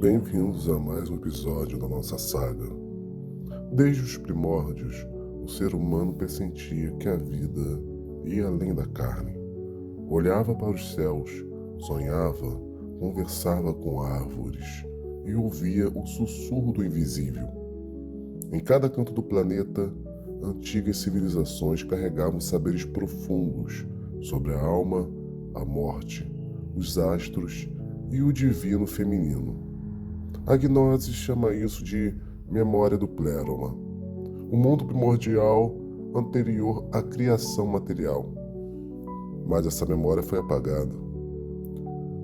Bem-vindos a mais um episódio da nossa saga. Desde os primórdios, o ser humano pressentia que a vida ia além da carne. Olhava para os céus, sonhava, conversava com árvores e ouvia o sussurro do invisível. Em cada canto do planeta, antigas civilizações carregavam saberes profundos sobre a alma, a morte, os astros e o divino feminino. A gnose chama isso de memória do pleroma, o mundo primordial anterior à criação material. Mas essa memória foi apagada.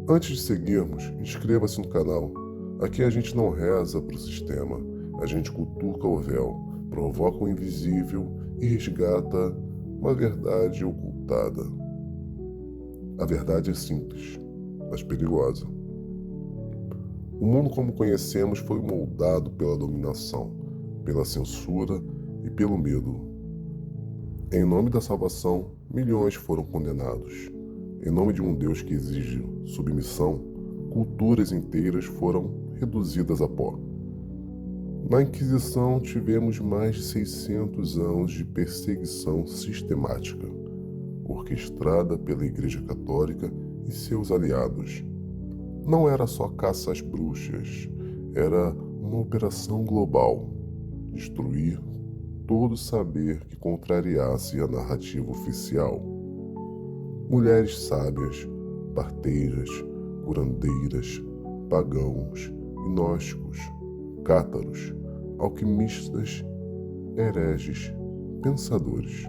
Antes de seguirmos, inscreva-se no canal. Aqui a gente não reza para o sistema, a gente cutuca o véu, provoca o invisível e resgata uma verdade ocultada. A verdade é simples, mas perigosa. O mundo como conhecemos foi moldado pela dominação, pela censura e pelo medo. Em nome da salvação, milhões foram condenados. Em nome de um Deus que exige submissão, culturas inteiras foram reduzidas a pó. Na Inquisição tivemos mais de 600 anos de perseguição sistemática, orquestrada pela Igreja Católica e seus aliados. Não era só caça às bruxas, era uma operação global. Destruir todo saber que contrariasse a narrativa oficial. Mulheres sábias, parteiras, curandeiras, pagãos, gnósticos, cátaros, alquimistas, hereges, pensadores.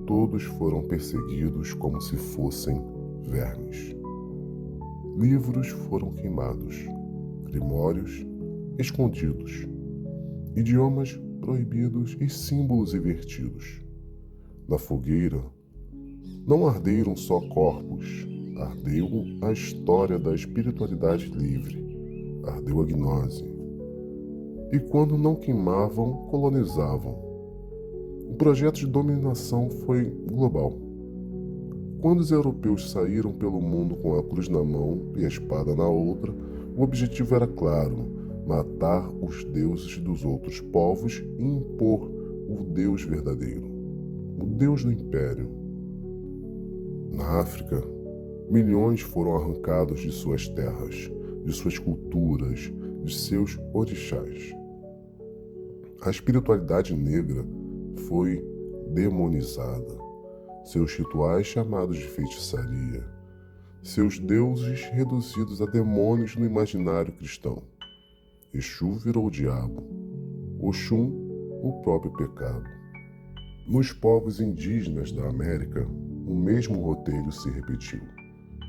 Todos foram perseguidos como se fossem vermes. Livros foram queimados, grimórios escondidos, idiomas proibidos e símbolos invertidos. Na fogueira não arderam só corpos, ardeu a história da espiritualidade livre, ardeu a gnose. E quando não queimavam, colonizavam. O projeto de dominação foi global. Quando os europeus saíram pelo mundo com a cruz na mão e a espada na outra, o objetivo era claro: matar os deuses dos outros povos e impor o Deus verdadeiro, o Deus do Império. Na África, milhões foram arrancados de suas terras, de suas culturas, de seus orixás. A espiritualidade negra foi demonizada. Seus rituais chamados de feitiçaria, seus deuses reduzidos a demônios no imaginário cristão. Exu virou o diabo, Oxum o próprio pecado. Nos povos indígenas da América, o mesmo roteiro se repetiu.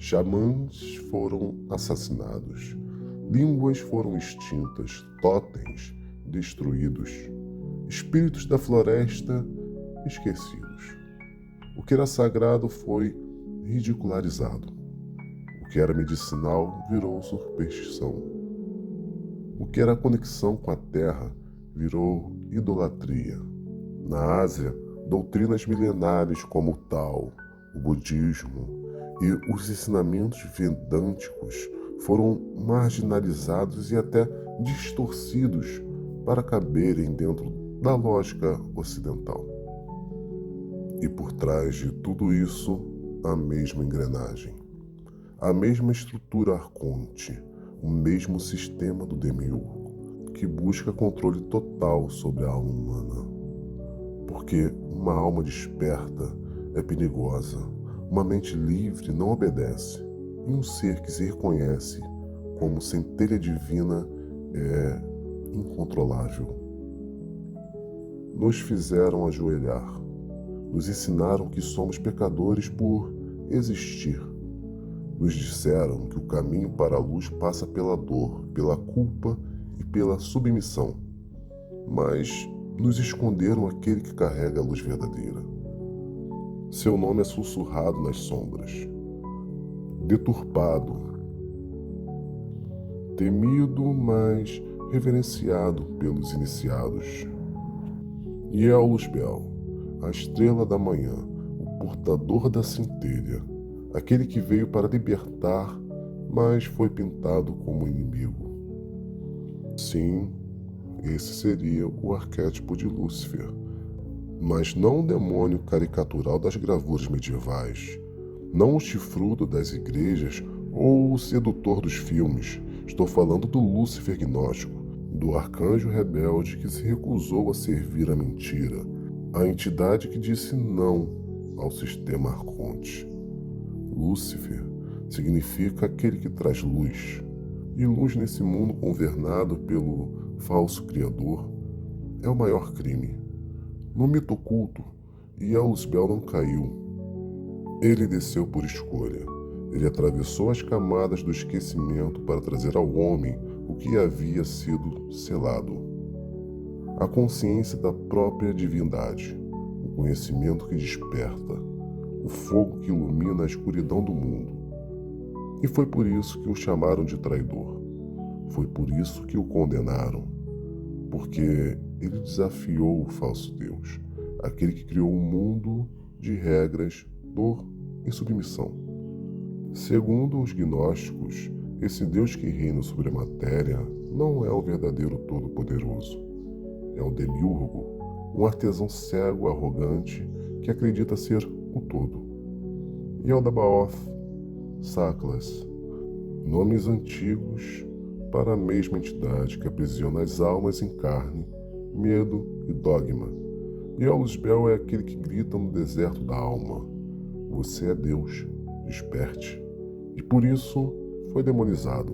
Xamãs foram assassinados, línguas foram extintas, totens destruídos, espíritos da floresta esquecidos. O que era sagrado foi ridicularizado. O que era medicinal virou superstição. O que era conexão com a terra virou idolatria. Na Ásia, doutrinas milenares como o Tao, o budismo e os ensinamentos vedânticos foram marginalizados e até distorcidos para caberem dentro da lógica ocidental. E por trás de tudo isso, a mesma engrenagem, a mesma estrutura arconte, o mesmo sistema do demiurgo, que busca controle total sobre a alma humana. Porque uma alma desperta é perigosa, uma mente livre não obedece, e um ser que se reconhece como centelha divina é incontrolável. Nos fizeram ajoelhar. Nos ensinaram que somos pecadores por existir. Nos disseram que o caminho para a luz passa pela dor, pela culpa e pela submissão. Mas nos esconderam aquele que carrega a luz verdadeira. Seu nome é sussurrado nas sombras. Deturpado. Temido, mas reverenciado pelos iniciados. Yelus-Bel, a estrela da manhã, o portador da centelha, aquele que veio para libertar, mas foi pintado como inimigo. Sim, esse seria o arquétipo de Lúcifer, mas não o demônio caricatural das gravuras medievais, não o chifrudo das igrejas ou o sedutor dos filmes. Estou falando do Lúcifer gnóstico, do arcanjo rebelde que se recusou a servir a mentira, a entidade que disse não ao sistema arconte. Lúcifer significa aquele que traz luz, e luz nesse mundo governado pelo falso criador é o maior crime. No mito oculto, Yausbel não caiu. Ele desceu por escolha. Ele atravessou as camadas do esquecimento para trazer ao homem o que havia sido selado. A consciência da própria divindade, o conhecimento que desperta, o fogo que ilumina a escuridão do mundo. E foi por isso que o chamaram de traidor. Foi por isso que o condenaram. Porque ele desafiou o falso Deus, aquele que criou um mundo de regras, dor e submissão. Segundo os gnósticos, esse Deus que reina sobre a matéria não é o verdadeiro Todo-Poderoso. É o demiurgo, um artesão cego, arrogante, que acredita ser o todo. Yaldabaoth, Saklas, nomes antigos para a mesma entidade que aprisiona as almas em carne, medo e dogma. Yausbel é aquele que grita no deserto da alma: você é Deus, desperte. E por isso foi demonizado.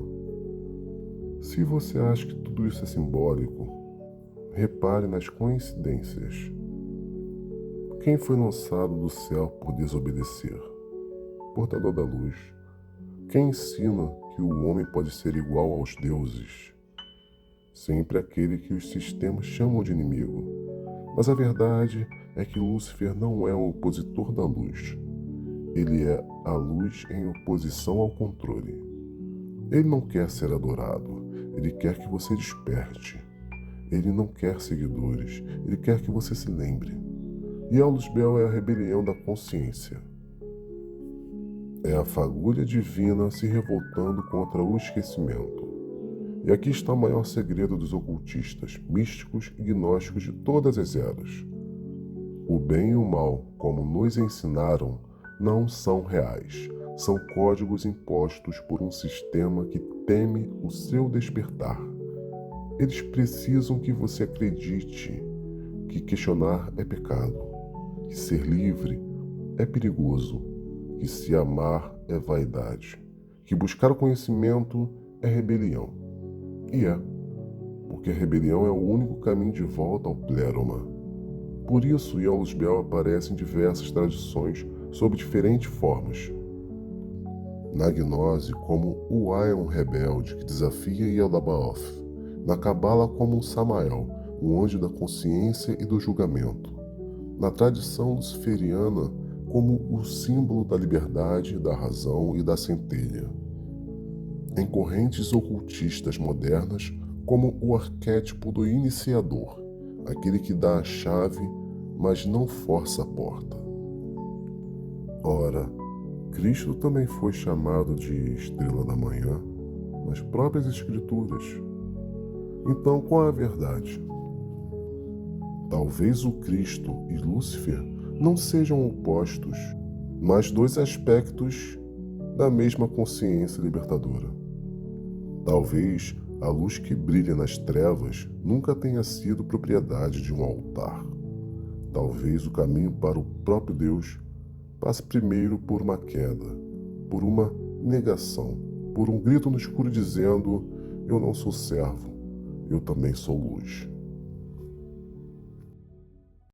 Se você acha que tudo isso é simbólico, repare nas coincidências. Quem foi lançado do céu por desobedecer? Portador da luz. Quem ensina que o homem pode ser igual aos deuses? Sempre aquele que os sistemas chamam de inimigo. Mas a verdade é que Lúcifer não é o opositor da luz. Ele é a luz em oposição ao controle. Ele não quer ser adorado, ele quer que você desperte. Ele não quer seguidores, ele quer que você se lembre. E Yausbel é a rebelião da consciência. É a fagulha divina se revoltando contra o esquecimento. E aqui está o maior segredo dos ocultistas, místicos e gnósticos de todas as eras. O bem e o mal, como nos ensinaram, não são reais. São códigos impostos por um sistema que teme o seu despertar. Eles precisam que você acredite que questionar é pecado, que ser livre é perigoso, que se amar é vaidade, que buscar o conhecimento é rebelião. E é, porque a rebelião é o único caminho de volta ao pléroma. Por isso, Yausbel aparece em diversas tradições sob diferentes formas. Na gnose, como o Aion rebelde que desafia Yaldabaoth. Na cabala, como um Samael, um anjo da consciência e do julgamento. Na tradição luciferiana, como o símbolo da liberdade, da razão e da centelha. Em correntes ocultistas modernas, como o arquétipo do iniciador, aquele que dá a chave, mas não força a porta. Ora, Cristo também foi chamado de estrela da manhã nas próprias Escrituras. Então, qual é a verdade? Talvez o Cristo e Lúcifer não sejam opostos, mas dois aspectos da mesma consciência libertadora. Talvez a luz que brilha nas trevas nunca tenha sido propriedade de um altar. Talvez o caminho para o próprio Deus passe primeiro por uma queda, por uma negação, por um grito no escuro dizendo: eu não sou servo, eu também sou luz.